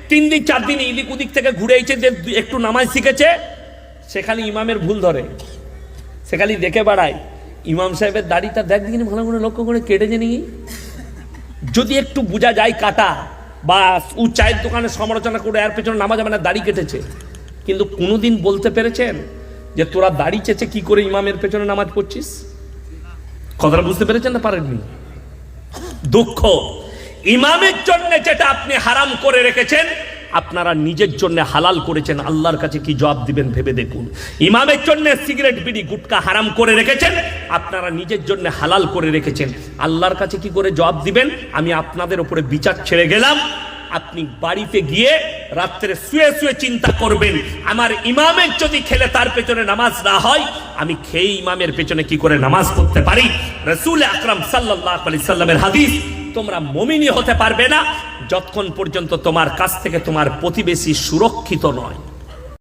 3 দিন 4 দিন এদিক ওদিক থেকে ঘুরে এসে যে একটু নামাজ শিখেছে, সেখানে ইমামের ভুল ধরে, সেখানে দেখে বেড়ায় ইমাম সাহেবের দাড়িটা দেখ দিন ভালো করে লক্ষ্য করে কেটেছে নাকি। যদি একটু বোঝা যায় কাটা, বা ও চায়ের দোকানে সমালোচনা করে এর পেছনে নামাজ মানে দাড়ি কেটেছে, কিন্তু কোনোদিন বলতে পেরেছেন যে তোরা দাড়ি চেঁচে কি করে ইমামের পেছনে নামাজ পড়ছিস? কথাটা বুঝতে পেরেছেন না পারেননি? দুঃখ, ইমামের জন্য যেটা আপনি হারাম করে রেখেছেন আপনারা নিজের জন্য হালাল করেছেন, আল্লাহর কাছে কি জবাব দিবেন ভেবে দেখুন। ইমামের জন্য সিগারেট বিড়ি গুটকা হারাম করে রেখেছেন, আপনারা নিজের জন্য হালাল করে রেখেছেন, আল্লাহর কাছে কি করে জবাব দিবেন? আমি আপনাদের উপরে বিচার ছেড়ে গেলাম। আপনি বাড়িতে গিয়ে রাত্রে শুয়ে শুয়ে চিন্তা করবেন, আমার ইমামের যদি খেলে তার পেছনে নামাজ না হয়, আমি খেয়ে ইমামের পেছনে কি করে নামাজ পড়তে পারি। রাসূল আকরাম সাল্লাল্লাহু আলাইহি সাল্লামের হাদিস, তোমরা মুমিনই হতে পারবে না যতক্ষণ পর্যন্ত তোমার কাছ থেকে তোমার প্রতিবেশী সুরক্ষিত নয়।